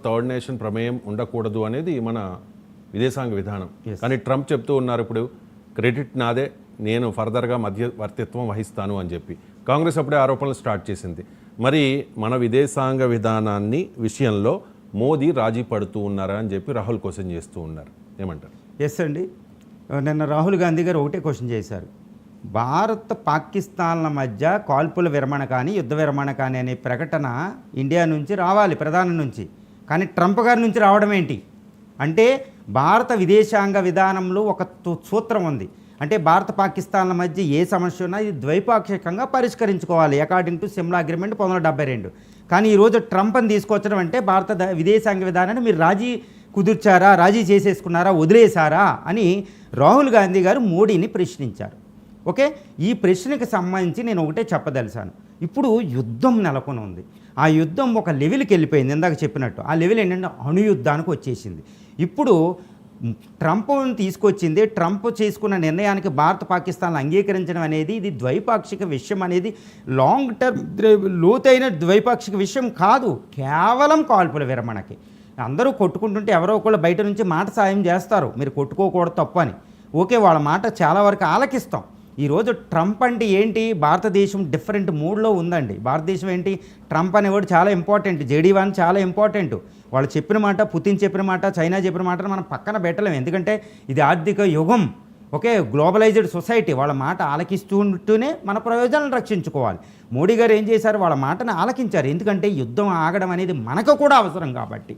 Third nation ప్రమేయం ఉండకూడదు అనేది మన విదేశాంగ విధానం. కానీ ట్రంప్ చెప్తూ ఉన్నారు ఇప్పుడు క్రెడిట్ నాదే, నేను ఫర్దర్గా మధ్యవర్తిత్వం వహిస్తాను అని చెప్పి. కాంగ్రెస్ అప్పుడే ఆరోపణలు స్టార్ట్ చేసింది. మరి మన విదేశాంగ విధానాన్ని విషయంలో మోదీ రాజీ పడుతూ ఉన్నారా అని చెప్పి రాహుల్ క్వశ్చన్ చేస్తూ ఉన్నారు. ఏమంటారు? ఎస్ అండి, నిన్న రాహుల్ గాంధీ గారు ఒకటే క్వశ్చన్ చేశారు. భారత్ పాకిస్తాన్ల మధ్య కాల్పుల విరమణ కానీ యుద్ధ విరమణ కానీ అనే ప్రకటన ఇండియా నుంచి రావాలి, ప్రధాని నుంచి. కానీ ట్రంప్ గారి నుంచి రావడం ఏంటి అంటే, భారత విదేశాంగ విధానంలో ఒక సూత్రం ఉంది. అంటే భారత పాకిస్తాన్ల మధ్య ఏ సమస్య ఉన్నా ఇది ద్వైపాక్షికంగా పరిష్కరించుకోవాలి అకార్డింగ్ టు సిమ్లా అగ్రిమెంట్ 1972. కానీ ఈరోజు ట్రంప్ని తీసుకొచ్చడం అంటే భారత విదేశాంగ విధానాన్ని మీరు రాజీ కుదుర్చారా, రాజీ చేసేసుకున్నారా, వదిలేశారా అని రాహుల్ గాంధీ గారు మోడీని ప్రశ్నించారు. ఓకే, ఈ ప్రశ్నకి సంబంధించి నేను ఒకటే చెప్పదలిసాను. ఇప్పుడు యుద్ధం నెలకొని ఉంది. ఆ యుద్ధం ఒక లెవెల్కి వెళ్ళిపోయింది. ఇందాక చెప్పినట్టు ఆ లెవెల్ ఏంటంటే అణుయుద్ధానికి వచ్చేసింది. ఇప్పుడు ట్రంప్ని తీసుకొచ్చింది, ట్రంప్ చేసుకున్న నిర్ణయానికి భారత పాకిస్తాన్లు అంగీకరించడం అనేది ఇది ద్వైపాక్షిక విషయం అనేది లాంగ్ టర్మ్ లోతైన ద్వైపాక్షిక విషయం కాదు, కేవలం కాల్పుల విరమణకి. అందరూ కొట్టుకుంటుంటే ఎవరో ఒకళ్ళు బయట నుంచి మాట సాయం చేస్తారు, మీరు కొట్టుకోకూడదు తప్పు అని. ఓకే, వాళ్ళ మాట చాలా వరకు ఆలకిస్తాం. ఈరోజు ట్రంప్ అంటే ఏంటి, భారతదేశం డిఫరెంట్ మూడ్లో ఉందండి. భారతదేశం ఏంటి, ట్రంప్ అనేవాడు చాలా ఇంపార్టెంట్, జేడీ1 చాలా ఇంపార్టెంట్. వాళ్ళు చెప్పిన మాట, పుతిన్ చెప్పిన మాట, చైనా చెప్పిన మాటను మనం పక్కన పెట్టలేము. ఎందుకంటే ఇది ఆర్థిక యుగం, ఓకే, గ్లోబలైజ్డ్ సొసైటీ. వాళ్ళ మాట ఆలకిస్తూనే మన ప్రయోజనాలను రక్షించుకోవాలి. మోడీ గారు ఏం చేశారు, వాళ్ళ మాటను ఆలకించారు. ఎందుకంటే యుద్ధం ఆగడం అనేది మనకు కూడా అవసరం కాబట్టి.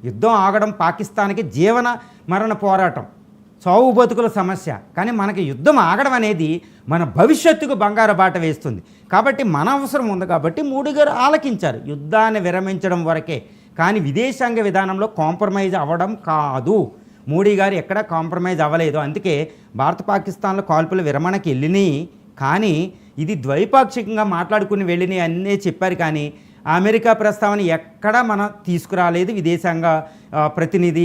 యుద్ధం ఆగడం పాకిస్తాన్కి జీవన మరణ పోరాటం, చావు బతుకుల సమస్య. కానీ మనకి యుద్ధం ఆగడం అనేది మన భవిష్యత్తుకు బంగారు బాట వేస్తుంది. కాబట్టి మన అవసరం ఉంది కాబట్టి మోడీ గారు ఆలకించారు, యుద్ధాన్ని విరమించడం వరకే. కానీ విదేశాంగ విధానంలో కాంప్రమైజ్ అవ్వడం కాదు. మోడీ గారు ఎక్కడా కాంప్రమైజ్ అవ్వలేదు. అందుకే భారత పాకిస్తాన్లో కాల్పుల విరమణకి వెళ్ళినాయి, కానీ ఇది ద్వైపాక్షికంగా మాట్లాడుకుని వెళ్ళినాయి అన్నీ చెప్పారు. కానీ అమెరికా ప్రస్తావన ఎక్కడా మనం తీసుకురాలేదు. విదేశాంగ ప్రతినిధి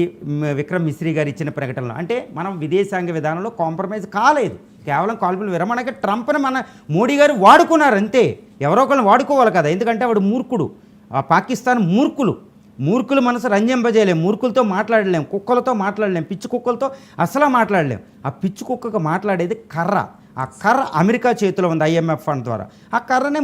విక్రమ్ మిశ్రీ గారు ఇచ్చిన ప్రకటనలో అంటే మనం విదేశాంగ విధానంలో కాంప్రమైజ్ కాలేదు. కేవలం కాల్పుల విరమణకి ట్రంప్ని మన మోడీ గారు వాడుకున్నారు అంతే. ఎవరో ఒకరిని వాడుకోవాలి కదా, ఎందుకంటే వాడు మూర్ఖుడు. పాకిస్తాన్ మూర్ఖులు మనసు రంజింపజేయలేం, మూర్ఖులతో మాట్లాడలేం, కుక్కలతో మాట్లాడలేం, పిచ్చి కుక్కలతో అసలు మాట్లాడలేం. ఆ పిచ్చి కుక్కకు మాట్లాడేది కర్ర. ఆ కర్ర అమెరికా చేతిలో ఉంది, IMF ఫండ్ ద్వారా. ఆ కర్రనే